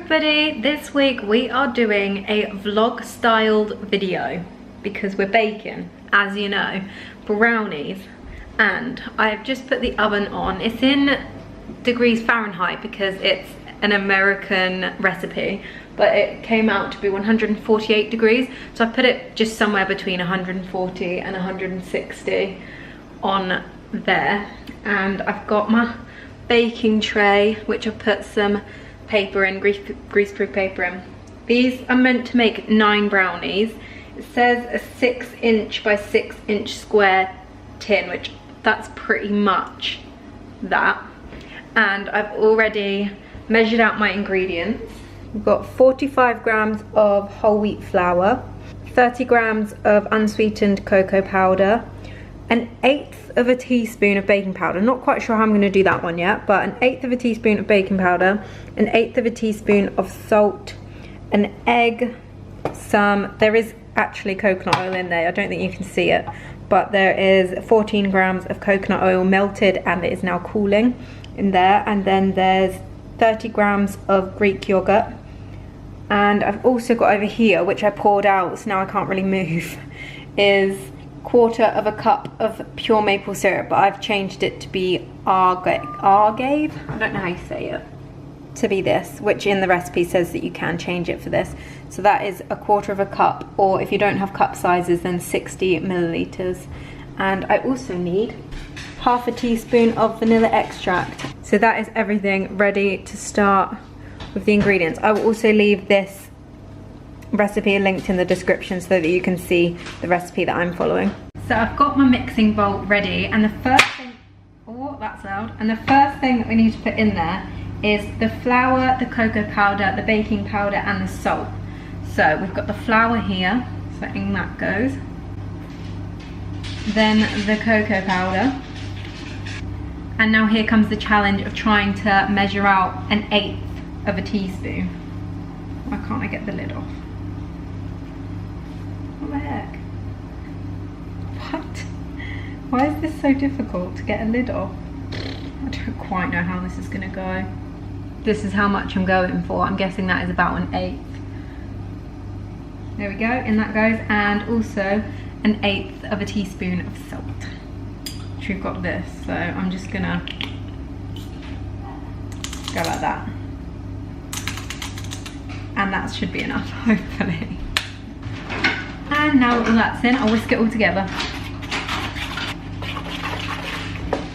everybody, this week we are doing a vlog styled video because we're baking, as you know, brownies, and I've just put the oven on. It's in degrees Fahrenheit because it's an American recipe, but it came out to be 148 degrees, so I put it just somewhere between 140 and 160 on there. And I've got my baking tray, which I've put some paper in, greaseproof paper in. These are meant to make 9 brownies. It says a 6" by 6" square tin, which that's pretty much that. And I've already measured out my ingredients. We've got 45 grams of whole wheat flour, 30 grams of unsweetened cocoa powder, 1/8 teaspoon of baking powder. Not quite sure how I'm going to do that one yet, but 1/8 teaspoon of baking powder, 1/8 teaspoon of salt, an egg, there is actually coconut oil in there, I don't think you can see it, but there is 14 grams of coconut oil melted and it is now cooling in there. And then there's 30 grams of Greek yogurt, and I've also got over here, which I poured out so now I can't really move, is 1/4 cup of pure maple syrup, but I've changed it to be agave, I don't know how you say it, to be this, which in the recipe says that you can change it for this. So that is 1/4 cup, or if you don't have cup sizes then 60 milliliters. And I also need 1/2 teaspoon of vanilla extract. So that is everything ready to start with the ingredients. I will also leave this recipe linked in the description so that you can see the recipe that I'm following. So I've got my mixing bowl ready, and the first thing, oh that's loud, and the first thing that we need to put in there is the flour, the cocoa powder, the baking powder and the salt. So we've got the flour here, so in that goes, then the cocoa powder, and now here comes the challenge of trying to measure out 1/8 teaspoon. Why can't I get the lid off? What the heck? What? Why is this so difficult to get a lid off? I don't quite know how this is going to go. This is how much I'm going for. I'm guessing that is about 1/8. There we go, in that goes, and also 1/8 teaspoon of salt. Which we've got this, so I'm just gonna go like that. And that should be enough, hopefully. And now that all that's in, I'll whisk it all together.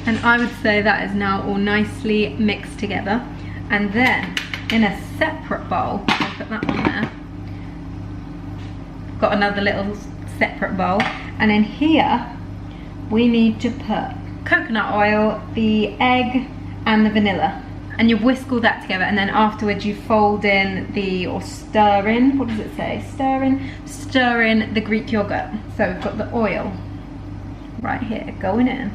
And I would say that is now all nicely mixed together. And then in a separate bowl, I'll put that one there. Got another little separate bowl. And in here, we need to put coconut oil, the egg, and the vanilla. And you whisk all that together, and then afterwards you fold in or stir in, what does it say? Stir in the Greek yogurt. So we've got the oil right here going in.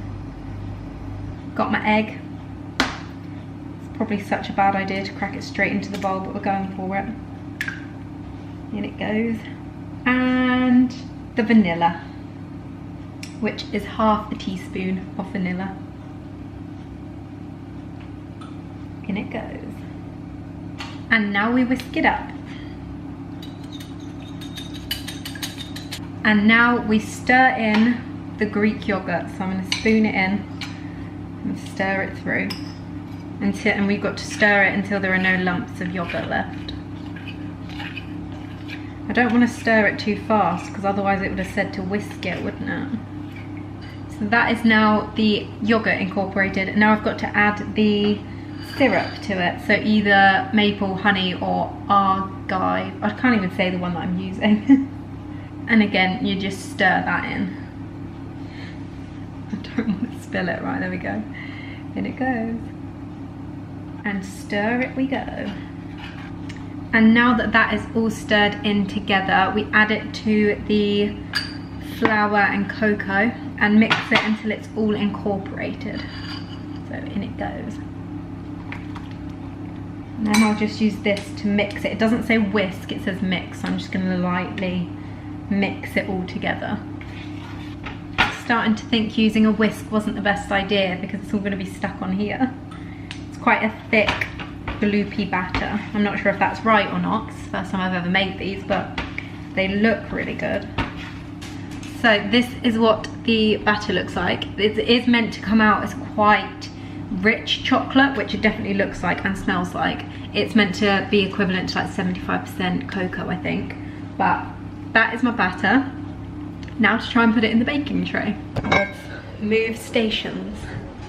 Got my egg. It's probably such a bad idea to crack it straight into the bowl, but we're going for it. In it goes. And the vanilla, which is 1/2 teaspoon of vanilla. In it goes. And now we whisk it up. And now we stir in the Greek yogurt. So I'm going to spoon it in and stir it through. And we've got to stir it until there are no lumps of yogurt left. I don't want to stir it too fast because otherwise it would have said to whisk it, wouldn't it? So that is now the yogurt incorporated. And now I've got to add the syrup to it, so either maple, honey or agave. I can't even say the one that I'm using. And again, you just stir that in. I don't want to spill it. Right, there we go. In it goes. And stir it we go. And now that that is all stirred in together, we add it to the flour and cocoa and mix it until it's all incorporated. So in it goes. And then I'll just use this to mix it. It doesn't say whisk, it says mix. So I'm just going to lightly mix it all together. Starting to think using a whisk wasn't the best idea because it's all going to be stuck on here. It's quite a thick gloopy batter. I'm not sure if that's right or not. It's the first time I've ever made these, but they look really good. So this is what the batter looks like. It is meant to come out as quite rich chocolate, which it definitely looks like and smells like. It's meant to be equivalent to like 75% cocoa, I think. But that is my batter. Now to try and put it in the baking tray. Let's move stations.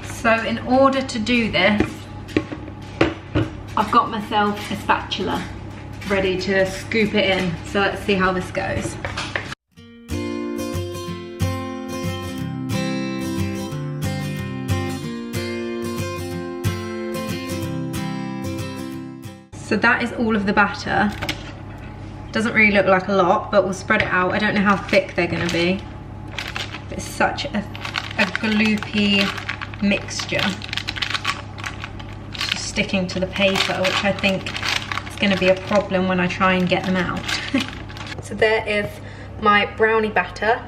So in order to do this, I've got myself a spatula ready to scoop it in. So let's see how this goes. So that is all of the batter. Doesn't really look like a lot, but we'll spread it out. I don't know how thick they're gonna be. It's such a gloopy mixture. It's just sticking to the paper, which I think is gonna be a problem when I try and get them out. So there is my brownie batter,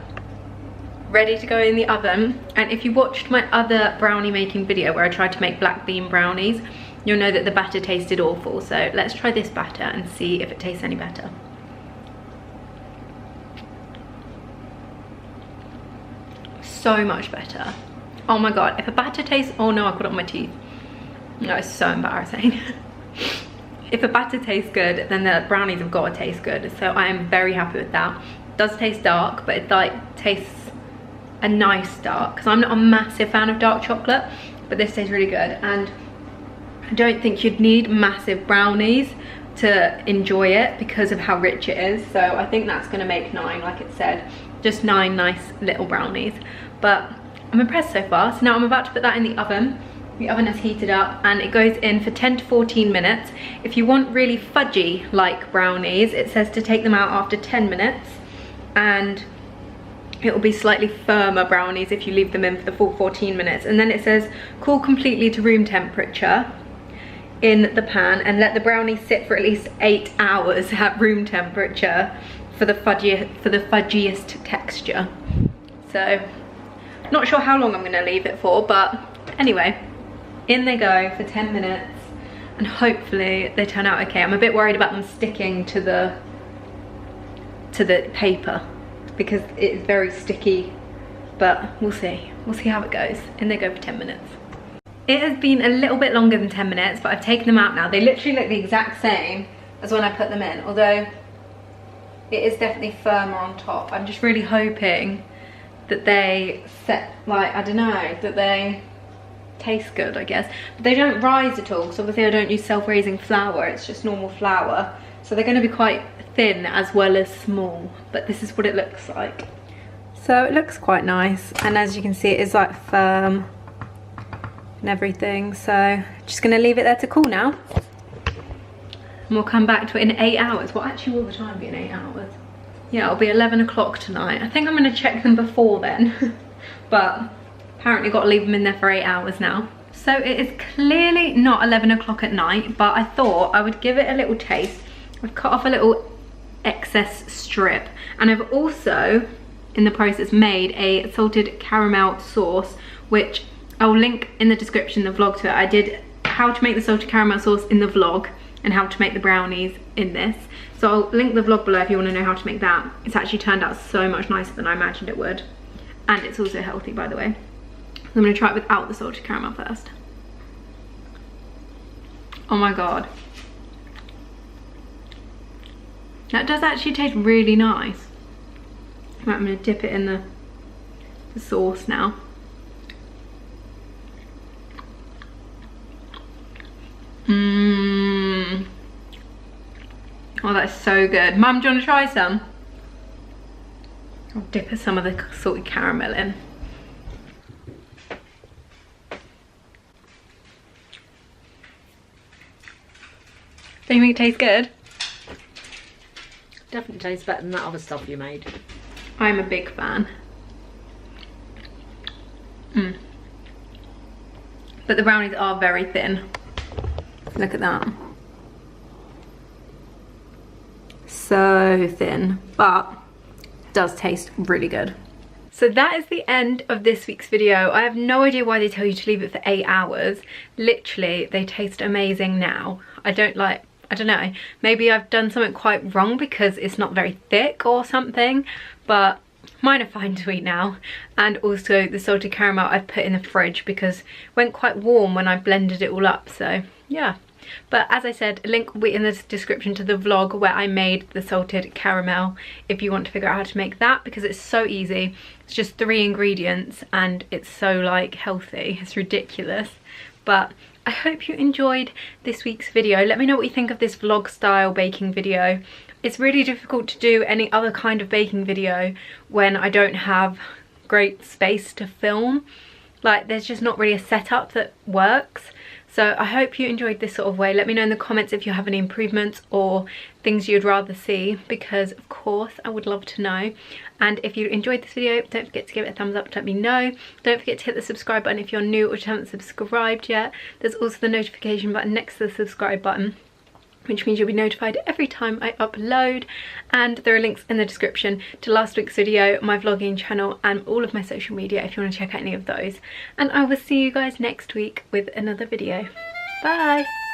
ready to go in the oven. And if you watched my other brownie making video where I tried to make black bean brownies, you'll know that the batter tasted awful. So let's try this batter and see if it tastes any better. So much better. Oh my god, if a batter tastes, oh no, I put it on my teeth. No, it's so embarrassing. If a batter tastes good, then the brownies have got to taste good. So I am very happy with that. It does taste dark, but it like tastes a nice dark, because I'm not a massive fan of dark chocolate, but this tastes really good. And I don't think you'd need massive brownies to enjoy it because of how rich it is. So I think that's gonna make 9, like it said, just 9 nice little brownies. But I'm impressed so far. So now I'm about to put that in the oven. The oven has heated up and it goes in for 10 to 14 minutes. If you want really fudgy like brownies, it says to take them out after 10 minutes, and it will be slightly firmer brownies if you leave them in for the full 14 minutes. And then it says cool completely to room temperature in the pan and let the brownies sit for at least 8 hours at room temperature for the fudgiest texture. So not sure how long I'm gonna leave it for, but anyway, in they go for 10 minutes and hopefully they turn out okay. I'm a bit worried about them sticking to the paper because it is very sticky, but we'll see. We'll see how it goes. In they go for 10 minutes. It has been a little bit longer than 10 minutes, but I've taken them out now. They literally look the exact same as when I put them in, although it is definitely firmer on top. I'm just really hoping that they set, like, I don't know, that they taste good, I guess. But they don't rise at all, because obviously I don't use self-raising flour, it's just normal flour. So they're gonna be quite thin as well as small, but this is what it looks like. So it looks quite nice, and as you can see, it is like firm and everything. So just gonna leave it there to cool now. And we'll come back to it in 8 hours. Well, actually, will the time be in 8 hours? Yeah, it'll be 11 o'clock tonight. I think I'm gonna check them before then, but apparently got to leave them in there for 8 hours now. So it is clearly not 11 o'clock at night, but I thought I would give it a little taste. I've cut off a little excess strip, and I've also, in the process, made a salted caramel sauce, which I'll link in the description, the vlog to it. I did how to make the salted caramel sauce in the vlog and how to make the brownies in this. So I'll link the vlog below if you want to know how to make that. It's actually turned out so much nicer than I imagined it would. And it's also healthy, by the way. I'm going to try it without the salted caramel first. Oh my god. That does actually taste really nice. Right, I'm going to dip it in the sauce now. Mmm. Oh, that's so good. Mum, do you want to try some? I'll dip some of the salted caramel in. Do you think it tastes good? Definitely tastes better than that other stuff you made. I'm a big fan. But the brownies are very thin. Look at that. So thin, but does taste really good. So that is the end of this week's video. I have no idea why they tell you to leave it for 8 hours. Literally, they taste amazing now. I don't know, maybe I've done something quite wrong because it's not very thick or something, but mine are fine to eat now. And also the salted caramel I've put in the fridge because it went quite warm when I blended it all up, so yeah. But as I said, a link will be in the description to the vlog where I made the salted caramel if you want to figure out how to make that, because it's so easy. It's just 3 ingredients and it's so like healthy, it's ridiculous. But I hope you enjoyed this week's video. Let me know what you think of this vlog style baking video. It's really difficult to do any other kind of baking video when I don't have great space to film. Like, there's just not really a setup that works. So I hope you enjoyed this sort of way. Let me know in the comments if you have any improvements or things you'd rather see, because of course I would love to know. And if you enjoyed this video, don't forget to give it a thumbs up to let me know. Don't forget to hit the subscribe button if you're new or you haven't subscribed yet. There's also the notification button next to the subscribe button, which means you'll be notified every time I upload. And there are links in the description to last week's video, my vlogging channel, and all of my social media if you want to check out any of those. And I will see you guys next week with another video. Bye!